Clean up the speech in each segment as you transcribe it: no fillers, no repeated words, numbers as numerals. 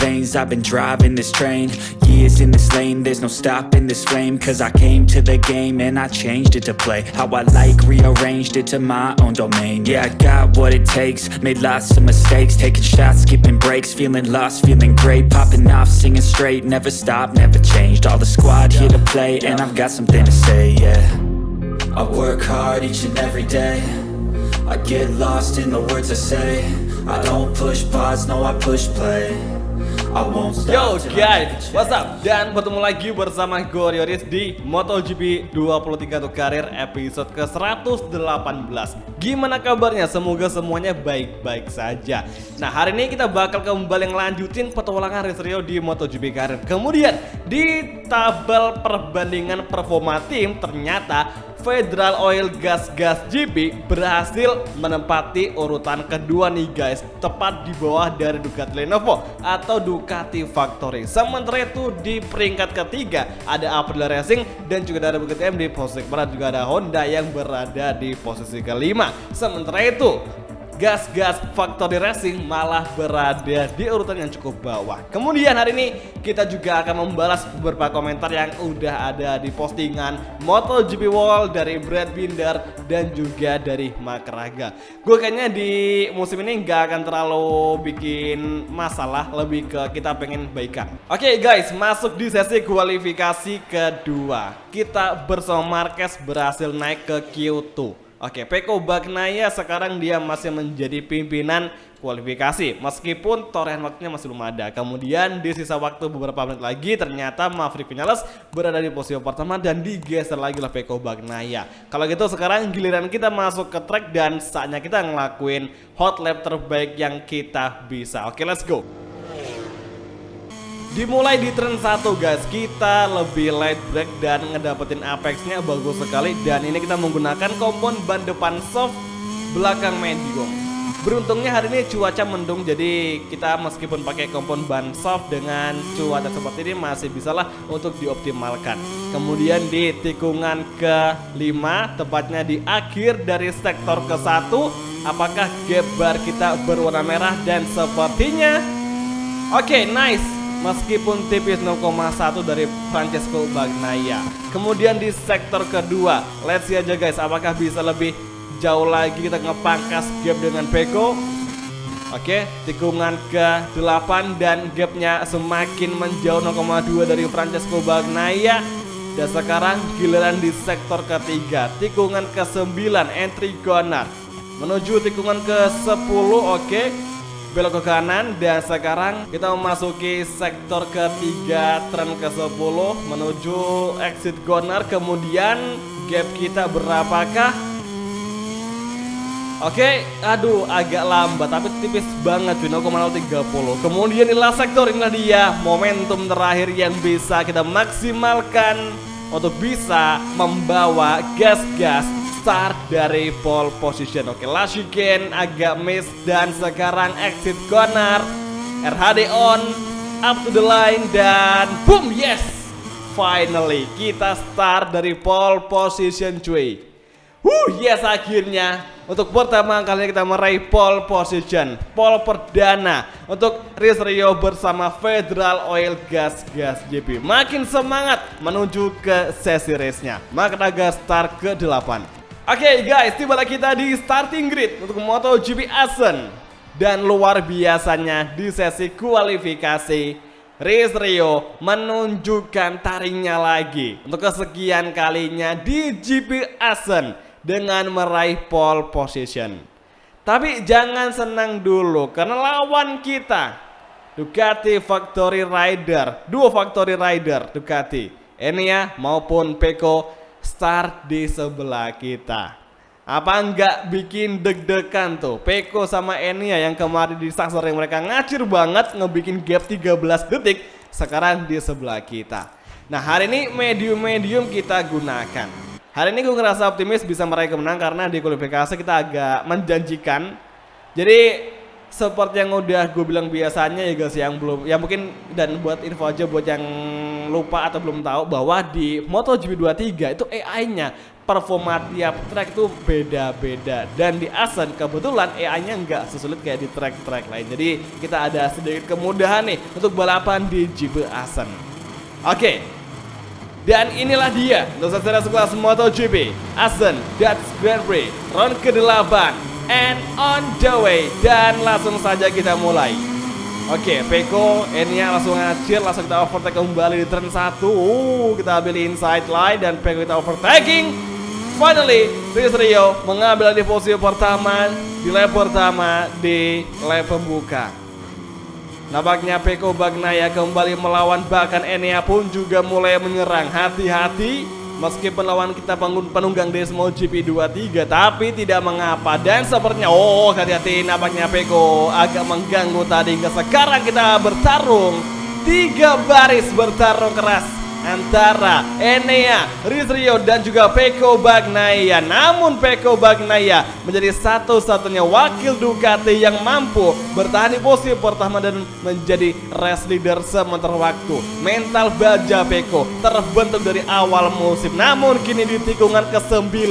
veins, I've been driving this train. Years in this lane, there's no stopping this flame. Cause I came to the game and I changed it to play how I like, rearranged it to my own domain. Yeah, I got what it takes, made lots of mistakes, taking shots, skipping breaks, feeling lost, feeling great, popping off, singing straight, never stopped, never changed. All the squad here to play, and I've got something to say, yeah. I work hard each and every day, I get lost in the words I say. I don't push pause, no I push play. I won't stop. Yo guys, what's up? Dan bertemu lagi bersama gue Rioris di MotoGP 23 untuk karir episode ke-118. Gimana kabarnya? Semoga semuanya baik-baik saja. Nah, hari ini kita bakal kembali ngelanjutin petualangan Riz Rio di MotoGP karir. Kemudian di tabel perbandingan performa tim, ternyata Federal Oil Gas GP berhasil menempati urutan kedua nih guys, tepat di bawah dari Ducati Lenovo atau Ducati Factory. Sementara itu di peringkat ketiga ada Aprilia Racing dan juga ada Bukit M di posisi keempat, juga ada Honda yang berada di posisi kelima. Sementara itu Gas Factory Racing malah berada di urutan yang cukup bawah. Kemudian hari ini kita juga akan membalas beberapa komentar yang udah ada di postingan MotoGP Wall dari Brad Binder dan juga dari Mark Raga. Gue kayaknya di musim ini nggak akan terlalu bikin masalah, lebih ke kita pengen baikan. Oke guys, masuk di sesi kualifikasi kedua. Kita bersama Marquez berhasil naik ke Q2. Oke, Pecco Bagnaia sekarang dia masih menjadi pimpinan kualifikasi meskipun torehan waktunya masih belum ada. Kemudian di sisa waktu beberapa menit lagi ternyata Maverick Vinales berada di posisi pertama dan digeser lagi oleh Pecco Bagnaia. Kalau gitu sekarang giliran kita masuk ke track dan saatnya kita ngelakuin hot lap terbaik yang kita bisa. Oke, let's go. Dimulai di turn 1 guys, kita lebih light brake dan ngedapetin apexnya bagus sekali. Dan ini kita menggunakan kompon ban depan soft, belakang medium. Beruntungnya hari ini cuaca mendung, jadi kita meskipun pakai kompon ban soft dengan cuaca seperti ini masih bisalah untuk dioptimalkan. Kemudian di tikungan ke-5, tepatnya di akhir dari sektor ke-1, apakah gap bar kita berwarna merah? Dan sepertinya oke, nice. Meskipun tipis 0,1 dari Francesco Bagnaia. Kemudian di sektor kedua, let's see aja guys, apakah bisa lebih jauh lagi kita ngepangkas gap dengan Pecco. Oke, tikungan ke-8 dan gapnya semakin menjauh 0,2 dari Francesco Bagnaia. Dan sekarang giliran di sektor ketiga, tikungan ke-9 entry corner menuju tikungan ke-10. Oke, belok ke kanan dan sekarang kita memasuki sektor ketiga turn ke-10 menuju exit corner. Kemudian gap kita berapakah? Oke, aduh agak lambat tapi tipis banget 0,030. Kemudian inilah sektor, inilah dia momentum terakhir yang bisa kita maksimalkan untuk bisa membawa gas start dari pole position. Oke, last chicane agak miss dan sekarang exit corner, RHD on, up to the line dan boom, yes, finally kita start dari pole position cuy. Yes, akhirnya untuk pertama kalinya kita meraih pole position, pole perdana untuk Riz Rio bersama Federal Oil Gas GP. Makin semangat menuju ke sesi race-nya. Mark Raga start ke-8. Oke guys, tibalah kita di starting grid untuk MotoGP Assen. Dan luar biasanya di sesi kualifikasi, Riz Rio menunjukkan taringnya lagi untuk kesekian kalinya di GP Assen dengan meraih pole position. Tapi jangan senang dulu karena lawan kita Ducati Factory Rider, duo Factory Rider Ducati, Enea maupun Pecco start di sebelah kita. Apa enggak bikin deg-degan tuh Pecco sama Enea yang kemarin di Saxor yang mereka ngacir banget ngebikin gap 13 detik, sekarang di sebelah kita. Nah, hari ini medium kita gunakan. Hari ini gue ngerasa optimis bisa meraih kemenangan karena di kualifikasi kita agak menjanjikan. Jadi seperti yang udah gue bilang biasanya ya guys, yang belum, ya mungkin, dan buat info aja buat yang lupa atau belum tahu bahwa di MotoGP 23 itu AI-nya performa tiap track itu beda-beda. Dan di Ascent kebetulan AI-nya nggak sesulit kayak di track-track lain. Jadi kita ada sedikit kemudahan nih untuk balapan di GP Ascent. Oke. Dan inilah dia untuk secara sekelas MotoGP Ascent Dutch Grand Prix round ke-8 and on the way. Dan langsung saja kita mulai. Oke, Pecco, Enya langsung ngacir, langsung kita overtake kembali di turn 1. Kita ambil inside line dan Pecco kita overtaking. Finally, Rio mengambil di posisi pertama di lap pertama di lap pembuka. Nampaknya Pecco Bagnaia kembali melawan, bahkan Enea pun juga mulai menyerang. Hati-hati, meskipun lawan kita penunggang Desmo GP23, tapi tidak mengapa. Dan sepertinya, hati-hati, nampaknya Pecco agak mengganggu tadi. Hingga sekarang kita bertarung 3 baris bertarung keras antara Enea, Rio dan juga Pecco Bagnaia. Namun Pecco Bagnaia menjadi satu-satunya wakil Ducati yang mampu bertahan di posisi pertama dan menjadi race leader sementara waktu. Mental baja Pecco terbentuk dari awal musim, namun kini di tikungan ke-9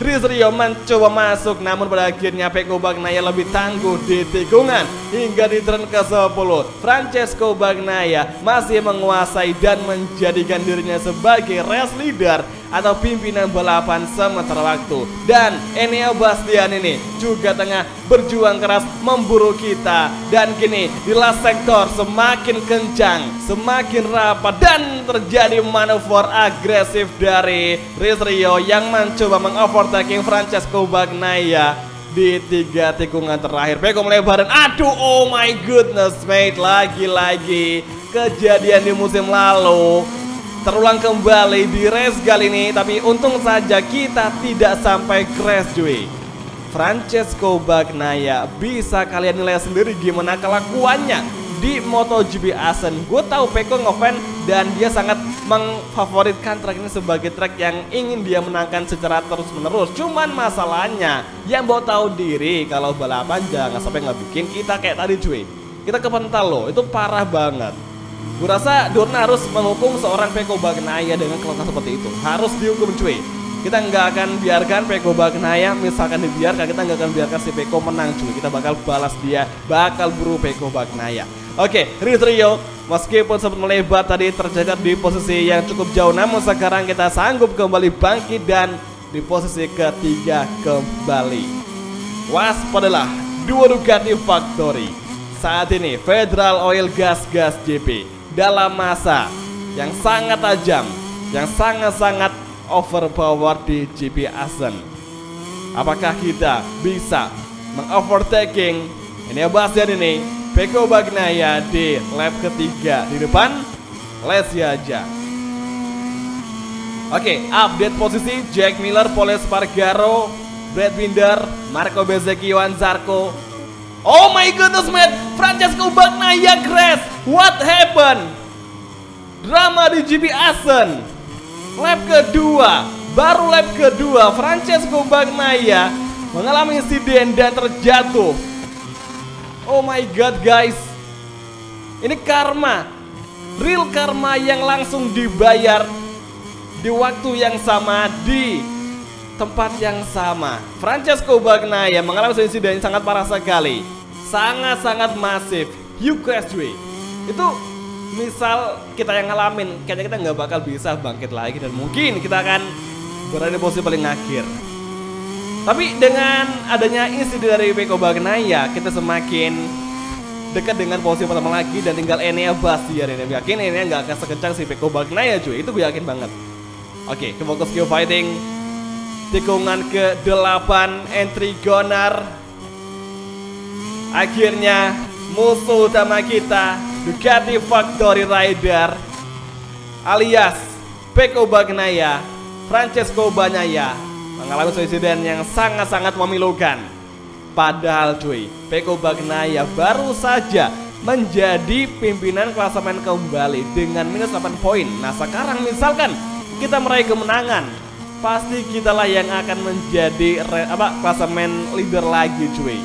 Rio mencoba masuk, namun pada akhirnya Pecco Bagnaia lebih tangguh di tikungan. Hingga di turn ke-10 Francesco Bagnaia masih menguasai dan menjadikan dirinya sebagai race leader atau pimpinan balapan sementara waktu. Dan Enea Bastian ini juga tengah berjuang keras memburu kita. Dan kini di last sektor semakin kencang, semakin rapat, dan terjadi manuver agresif dari Rio yang mencoba mengovertaking Francesco Bagnaia di 3 tikungan terakhir. Pecco melebar dan aduh, oh my goodness mate, lagi-lagi kejadian di musim lalu terulang kembali di race kali ini. Tapi untung saja kita tidak sampai crash cuy. Francesco Bagnaia bisa kalian nilai sendiri gimana kelakuannya di MotoGP Ascent. Gue tahu Pecco ngefans dan dia sangat memfavoritkan track ini sebagai track yang ingin dia menangkan secara terus-menerus. Cuman masalahnya yang mau tahu diri kalau balapan jangan sampai bikin kita kayak tadi cuy. Kita kepental loh, itu parah banget. Gue rasa Dorna harus menghukum seorang Pecco Bagnaia dengan kelakuan seperti itu. Harus dihukum cuy. Kita nggak akan biarkan Pecco Bagnaia, misalkan dibiarkan, kita nggak akan biarkan si Pecco menang cuy. Kita bakal balas dia, bakal buru Pecco Bagnaia. Oke, Rio meskipun sempat melebar tadi tercegat di posisi yang cukup jauh, namun sekarang kita sanggup kembali bangkit dan di posisi ketiga kembali. Waspadalah dua Ducati Factory. Saat ini Federal Oil Gas GP dalam masa yang sangat tajam, yang sangat-sangat overpower di GP Ascent. Apakah kita bisa mengovertaking Enea Bastian ini, Pecco Bagnaia di lap ketiga di depan? Let's see aja. Oke, update posisi Jack Miller, Pol Espargaro, Brad Binder, Marco Bezzecchi, Johan Zarco. Oh my goodness man, Francesco Bagnaia crash. What happened? Drama di GP Ascent. Lap kedua, baru lap kedua Francesco Bagnaia mengalami insiden dan terjatuh. Oh my god guys, ini karma, real karma yang langsung dibayar di waktu yang sama, di tempat yang sama. Francesco Bagnaia mengalami insiden yang sangat parah sekali, sangat-sangat masif. You crash way. Itu misal kita yang ngalamin, kayaknya kita nggak bakal bisa bangkit lagi dan mungkin kita akan berada di posisi paling akhir. Tapi dengan adanya insiden dari Pecco Bagnaia, kita semakin dekat dengan posisi pertama lagi dan tinggal Enea Bastian. Gue yakin Enea nggak akan sekencang si Pecco Bagnaia cuy, itu gue yakin banget. Oke, ke fokus skill fighting. Tikungan ke-8 entry Gonar. Akhirnya musuh utama kita Ducati Factory Rider alias Pecco Bagnaia, Francesco Bagnaia mengalami insiden yang sangat-sangat memilukan. Padahal cuy, Pecco Bagnaia baru saja menjadi pimpinan klasemen kembali dengan minus 8 poin. Nah sekarang misalkan kita meraih kemenangan, pasti kitalah yang akan menjadi klasemen leader lagi cuy.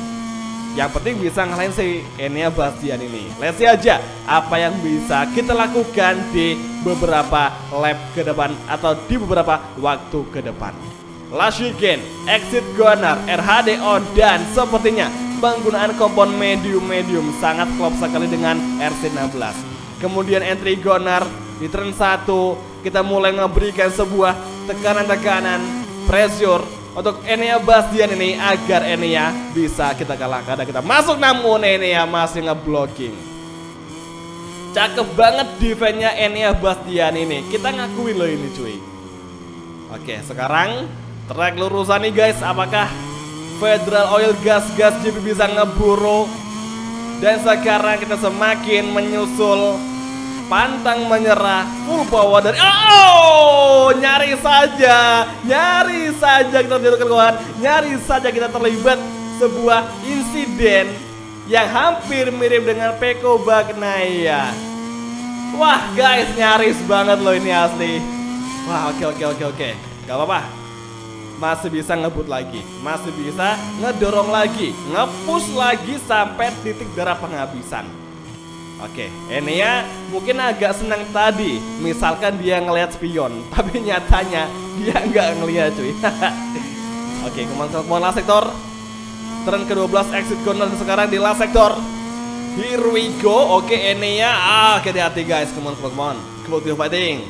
Yang penting bisa ngalahin si Enea Bastian ini. Let's see aja apa yang bisa kita lakukan di beberapa lap ke depan atau di beberapa waktu ke depan. Lashigen, Exit Gunner, RHDO, dan sepertinya penggunaan kompon medium sangat klop sekali dengan RC16. Kemudian entry Gunner di turn 1 kita mulai memberikan sebuah tekanan pressure untuk Enea Bastion ini agar Enea bisa kita kalahkan dan kita masuk, namun Enea masih ngeblocking. Cakep banget defense-nya Enea Bastion ini, kita ngakuin loh ini cuy. Oke, sekarang track lurusan nih guys, apakah Federal Oil Gas GP bisa ngeburu? Dan sekarang kita semakin menyusul, pantang menyerah, full power dari nyaris saja kita dilakukan kawan, nyaris saja kita terlibat sebuah insiden yang hampir mirip dengan Peko Bagnaia. Wah guys, nyaris banget loh ini asli. Wah, oke, gak apa-apa, masih bisa ngebut lagi, masih bisa ngedorong lagi, nge-push lagi sampai titik darah penghabisan. Oke, Enea mungkin agak senang tadi, misalkan dia ngelihat spion, tapi nyatanya dia nggak ngelihat cuy. Oke, kemana last sektor, turn ke-12 exit corner sekarang di last sektor. Here we go. Oke, Enea, hati-hati guys, come on, keep fighting.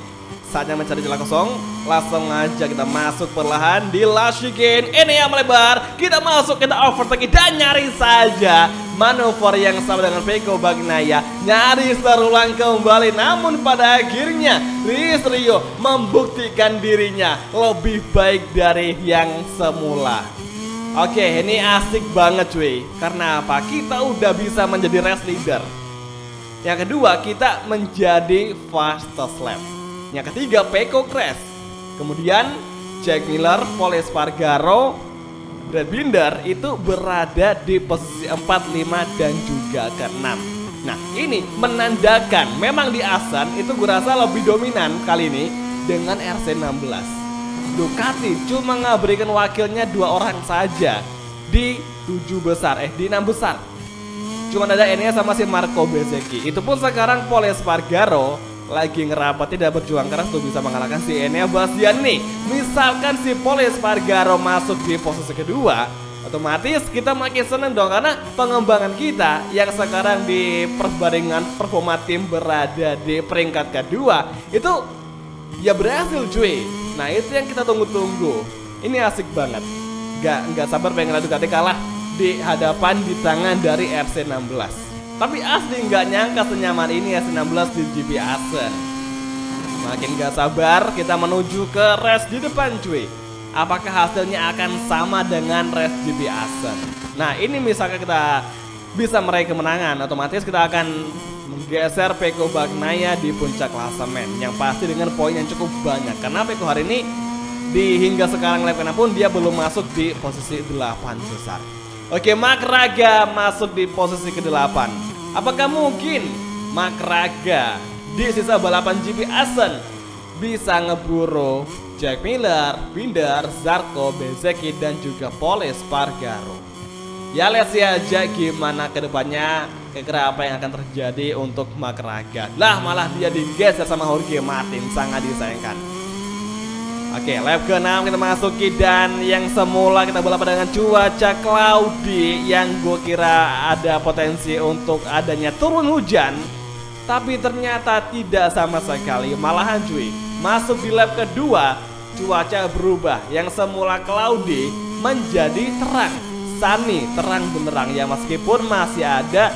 Saatnya mencari celah kosong, langsung aja kita masuk perlahan di Lashigen. Enea melebar, kita masuk, kita overtake dan nyaris saja manuver yang sama dengan Peko Bagnaia nyaris terulang kembali. Namun pada akhirnya Rio membuktikan dirinya lebih baik dari yang semula. Oke, ini asik banget cuy. Karena apa? Kita udah bisa menjadi race leader. Yang kedua, kita menjadi fastest lap. Yang ketiga, Peko crash. Kemudian Jack Miller, Paul Espargaro, Brad Binder itu berada di posisi 4, 5 dan juga ke-6. Nah, ini menandakan memang di Asan itu gue rasa lebih dominan kali ini dengan RC16. Ducati cuma ngaberikan wakilnya 2 orang saja di 7 besar, di 6 besar. Cuma ada Enea sama si Marco Bezzecchi. Itu pun sekarang Paul Espargaro lagi ngerapat, tidak berjuang keras untuk bisa mengalahkan si Enea Bastion nih. Misalkan si Paul Espargaro masuk di posisi kedua, otomatis kita makin seneng dong, karena pengembangan kita yang sekarang di perbandingan performa tim berada di peringkat kedua itu ya berhasil cuy. Nah itu yang kita tunggu-tunggu. Ini asik banget. Gak sabar pengen Ducati kalah di hadapan, di tangan dari RC16. Tapi asli nggak nyangka senyaman ini RC16 di GP Assen. Makin gak sabar kita menuju ke race di depan cuy. Apakah hasilnya akan sama dengan race GP Assen? Nah ini misalkan kita bisa meraih kemenangan, otomatis kita akan menggeser Peko Bagnaia di puncak klasemen, yang pasti dengan poin yang cukup banyak. Karena Peko hari ini hingga sekarang lap pun dia belum masuk di posisi 8 besar. Oke, Mark Raga masuk di posisi ke-8. Apakah mungkin Mark Raga di sisa balapan GP Assen bisa ngeburu Jack Miller, Binder, Zarco, Bezzecchi dan juga Paul Espargaro? Ya lihat aja gimana kedepannya, kira-kira apa yang akan terjadi untuk Mark Raga. Lah malah dia digeser sama Jorge Martin, sangat disayangkan. Oke, lap ke-6 kita masuki, dan yang semula kita balapan dengan cuaca cloudy yang gue kira ada potensi untuk adanya turun hujan, tapi ternyata tidak sama sekali. Malahan cuy, masuk di lap kedua cuaca berubah, yang semula cloudy menjadi terang, sunny, terang benerang ya, meskipun masih ada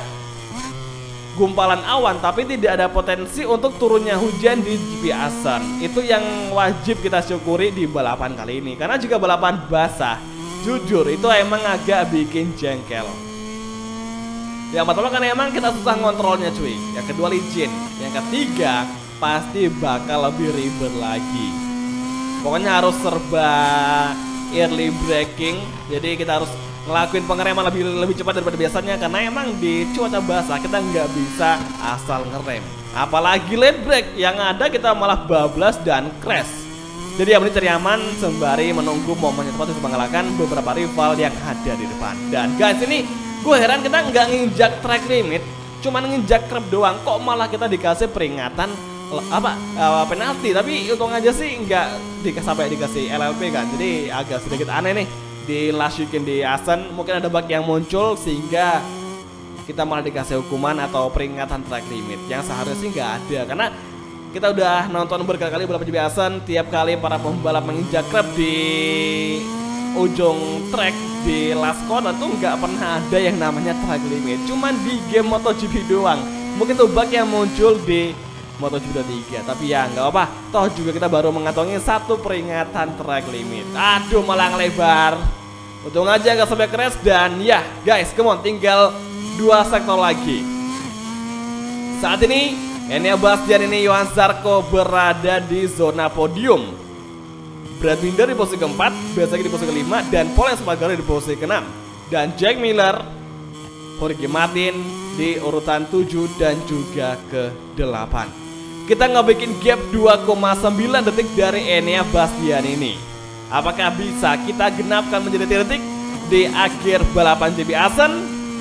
gumpalan awan, tapi tidak ada potensi untuk turunnya hujan di GP Assen. Itu yang wajib kita syukuri di balapan kali ini, karena juga balapan basah, jujur itu emang agak bikin jengkel. Yang pertama kan emang kita susah ngontrolnya cuy, yang kedua licin, yang ketiga pasti bakal lebih ribet lagi. Pokoknya harus serba early braking, jadi kita harus ngelakuin pengereman lebih cepat daripada biasanya, karena emang di cuaca basah kita nggak bisa asal ngerem, apalagi late break, yang ada kita malah bablas dan crash. Jadi yang penting cari aman sembari menunggu momen yang tepat untuk mengalahkan beberapa rival yang ada di depan. Dan guys, ini gue heran kita nggak nginjak track limit, cuma nginjak curb doang, kok malah kita dikasih peringatan penalti, tapi untung aja sih nggak sampai dikasih LLP kan. Jadi agak sedikit aneh nih di last weekend di Asen. Mungkin ada bug yang muncul sehingga kita malah dikasih hukuman atau peringatan track limit yang seharusnya sih nggak ada, karena kita udah nonton berkali-kali balap GP Asen. Tiap kali para pembalap menginjak krep di ujung track di last corner tuh nggak pernah ada yang namanya track limit, cuman di game MotoGP doang. Mungkin tuh bug yang muncul di MotoGP 3, tapi ya nggak apa, toh juga kita baru mengantongi 1 peringatan track limit. Aduh, malah ngelebar. Untung aja nggak sampai crash. Dan ya guys, come on, tinggal 2 sektor lagi. Saat ini Enea Bastian ini Johan Zarco berada di zona podium. Brad Binder di posisi keempat, Bezzecchi di posisi kelima, dan Pol Espargaro di posisi keenam. Dan Jack Miller, Jorge Martin di urutan 7 dan juga ke-8. Kita nggak bikin gap 2,9 detik dari Enea Bastian ini. Apakah bisa kita genapkan menjadi 3 detik di akhir balapan GP Asen?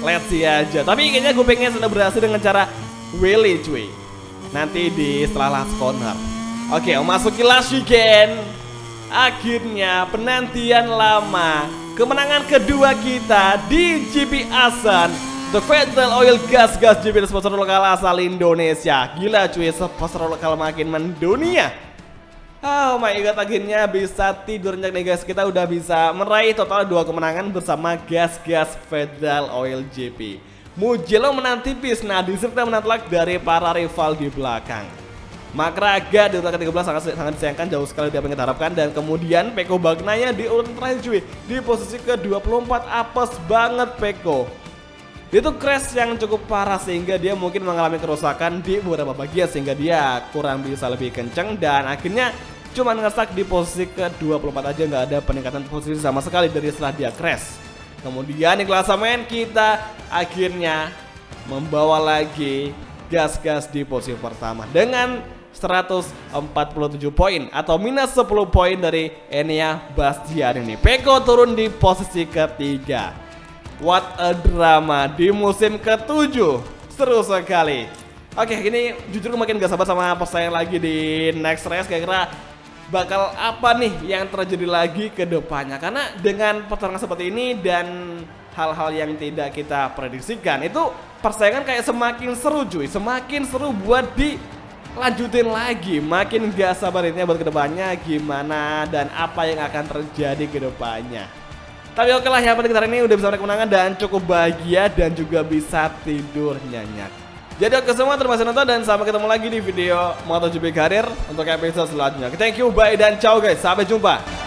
Let's see aja. Tapi kayaknya gue pengen sudah berhasil dengan cara wheelie cuy, nanti di setelah last corner. Oke, memasuki last weekend. Akhirnya penantian lama, kemenangan kedua kita di GP Asen. The Federal Oil Gas GP, sponsor lokal asal Indonesia. Gila cuy, sponsor lokal makin mendunia. Oh my god, akhirnya bisa tidur nyenyak nih guys. Kita udah bisa meraih total 2 kemenangan bersama Gas Federal Oil GP. Mugello menang tipis, nah Disipta menang telak dari para rival di belakang. Makraga di urutan ke-13 sangat disayangkan, jauh sekali dari apa yang kita harapkan. Dan kemudian Pecco Bagnaia di urutan terakhir cuy, di posisi ke-24. Apes banget Pecco. Itu crash yang cukup parah sehingga dia mungkin mengalami kerusakan di beberapa bagian sehingga dia kurang bisa lebih kenceng dan akhirnya cuma ngestuck di posisi ke-24 aja, nggak ada peningkatan posisi sama sekali dari setelah dia crash. Kemudian di klasemen kita akhirnya membawa lagi Gas di posisi pertama dengan 147 poin atau minus 10 poin dari Enea Bastian ini. Pecco turun di posisi ketiga. What a drama di musim ke-7. Seru sekali. Oke, ini jujur makin gak sabar sama persaingan lagi di next race. Kira-kira bakal apa nih yang terjadi lagi ke depannya. Karena dengan pertarungan seperti ini dan hal-hal yang tidak kita prediksikan, itu persaingan kayak semakin seru cuy. Semakin seru buat dilanjutin lagi. Makin gak sabar ini buat kedepannya gimana dan apa yang akan terjadi ke depannya. Tapi oke lah, yang penting kita hari ini udah bisa meraih kemenangan dan cukup bahagia dan juga bisa tidur nyenyak. Jadi oke semua, terima kasih nonton dan sampai ketemu lagi di video MotoGP Karir untuk episode selanjutnya. Thank you, bye dan ciao guys, sampai jumpa.